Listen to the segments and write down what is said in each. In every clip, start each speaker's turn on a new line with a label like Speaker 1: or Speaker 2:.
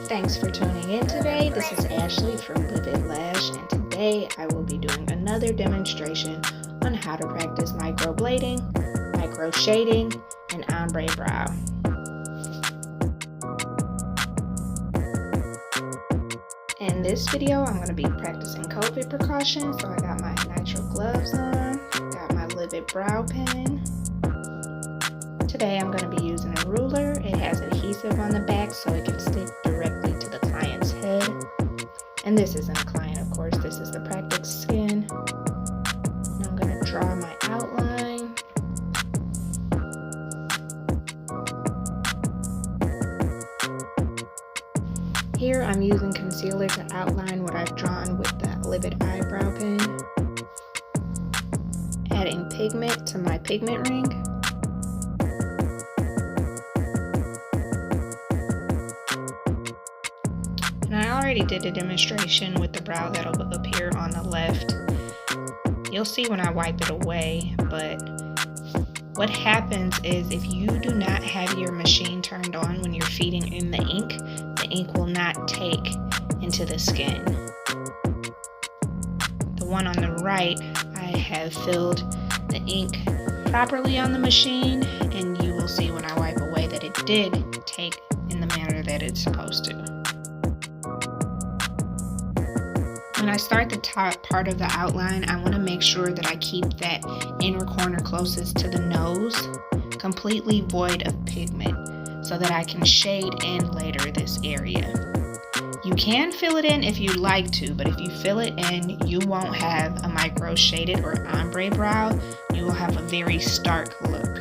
Speaker 1: Thanks for tuning in today. This is Ashley from Livid Lash, and today I will be doing another demonstration on how to practice microblading, micro shading, and ombre brow. In this video, I'm going to be practicing COVID precautions, so I got my nitrile gloves on, got my Livid brow pen. Today I'm going to be using a ruler. It has adhesive on the back so it can stick directly to the client's head. And this isn't a client, of course, this is the practice skin. And I'm going to draw my outline. Here I'm using concealer to outline what I've drawn with the Livid eyebrow pen. Adding pigment to my pigment ring. And I already did a demonstration with the brow that'll appear on the left. You'll see when I wipe it away, but what happens is if you do not have your machine turned on when you're feeding in the ink will not take into the skin. The one on the right, I have filled the ink properly on the machine, and you will see when I wipe away that it did take in the manner that it's supposed to. When I start the top part of the outline, I want to make sure that I keep that inner corner closest to the nose completely void of pigment so that I can shade in later this area. You can fill it in if you'd like to, but if you fill it in, you won't have a micro shaded or ombre brow. You will have a very stark look.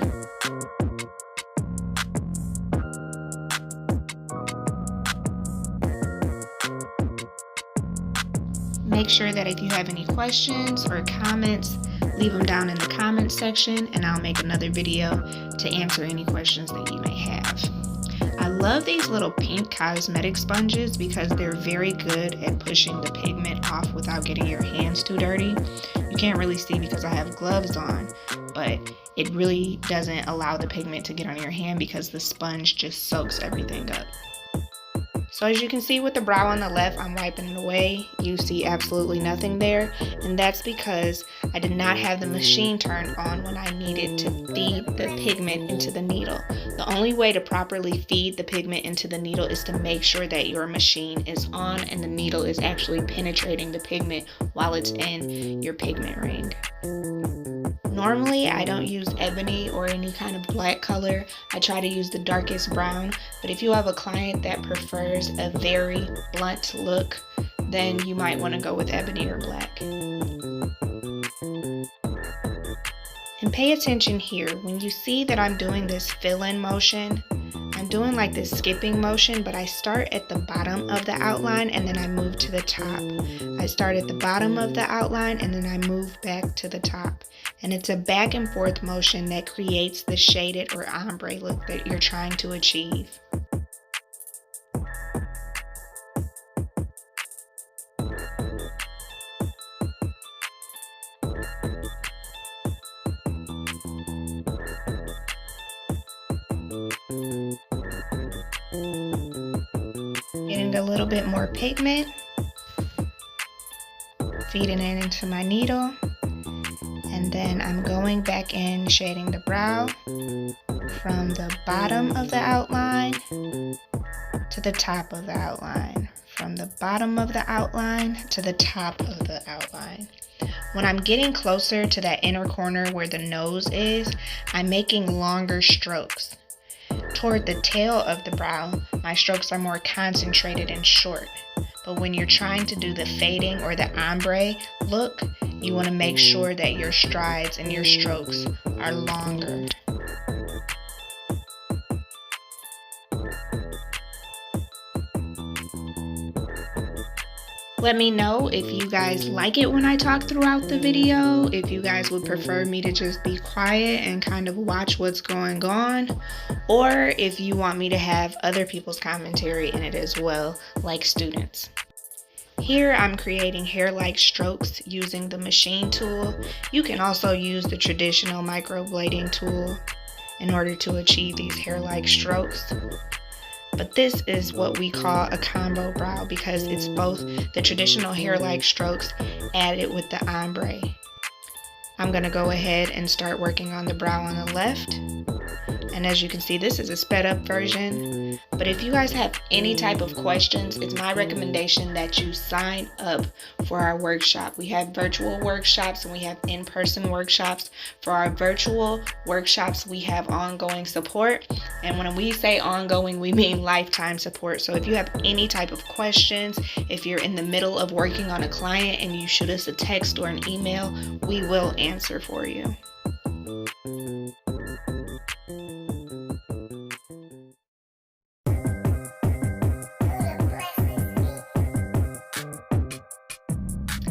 Speaker 1: Make sure that if you have any questions or comments, leave them down in the comments section, and I'll make another video to answer any questions that you may have. I love these little pink cosmetic sponges because they're very good at pushing the pigment off without getting your hands too dirty. You can't really see because I have gloves on, but it really doesn't allow the pigment to get on your hand because the sponge just soaks everything up. So as you can see with the brow on the left, I'm wiping it away. You see absolutely nothing there, and that's because I did not have the machine turned on when I needed to feed the pigment into the needle. The only way to properly feed the pigment into the needle is to make sure that your machine is on and the needle is actually penetrating the pigment while it's in your pigment ring. Normally, I don't use ebony or any kind of black color. I try to use the darkest brown, but if you have a client that prefers a very blunt look, then you might want to go with ebony or black. And pay attention here. When you see that I'm doing this fill-in motion, I'm doing like this skipping motion, but I start at the bottom of the outline and then I move to the top. I start at the bottom of the outline and then I move back to the top. And it's a back and forth motion that creates the shaded or ombre look that you're trying to achieve. Getting a little bit more pigment, feeding it into my needle, and then I'm going back in shading the brow from the bottom of the outline to the top of the outline, from the bottom of the outline to the top of the outline. When I'm getting closer to that inner corner where the nose is, I'm making longer strokes. Toward the tail of the brow, my strokes are more concentrated and short. But when you're trying to do the fading or the ombre look, you want to make sure that your strides and your strokes are longer. Let me know if you guys like it when I talk throughout the video, if you guys would prefer me to just be quiet and kind of watch what's going on, or if you want me to have other people's commentary in it as well, like students. Here I'm creating hair-like strokes using the machine tool. You can also use the traditional microblading tool in order to achieve these hair-like strokes. but this is what we call a combo brow because it's both the traditional hair-like strokes added with the ombre. I'm going to go ahead and start working on the brow on the left. And as you can see, this is a sped up version. But if you guys have any type of questions, it's my recommendation that you sign up for our workshop. We have virtual workshops and we have in-person workshops. For our virtual workshops, we have ongoing support. And when we say ongoing, we mean lifetime support. So if you have any type of questions, if you're in the middle of working on a client and you shoot us a text or an email, we will answer for you.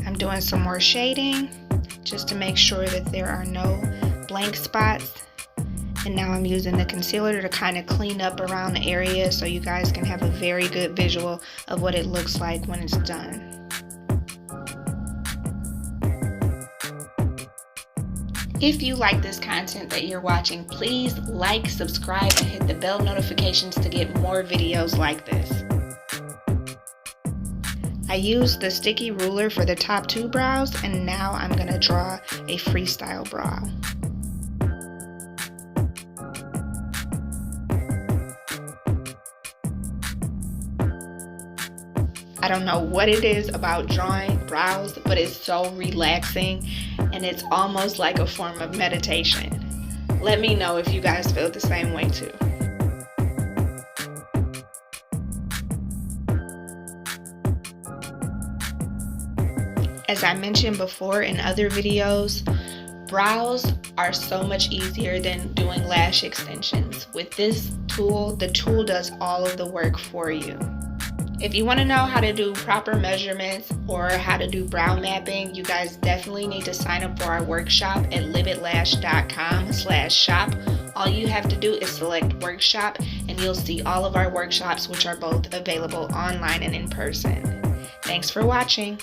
Speaker 1: I'm doing some more shading just to make sure that there are no blank spots. And now I'm using the concealer to kind of clean up around the area so you guys can have a very good visual of what it looks like when it's done. If you like this content that you're watching, please like, subscribe, and hit the bell notifications to get more videos like this. I used the sticky ruler for the top two brows, and now I'm going to draw a freestyle brow. I don't know what it is about drawing brows, but it's so relaxing and it's almost like a form of meditation. Let me know if you guys feel the same way too. As I mentioned before in other videos, brows are so much easier than doing lash extensions. With this tool, the tool does all of the work for you. If you want to know how to do proper measurements or how to do brow mapping, you guys definitely need to sign up for our workshop at lividlash.com/shop. All you have to do is select workshop and you'll see all of our workshops, which are both available online and in person. Thanks for watching.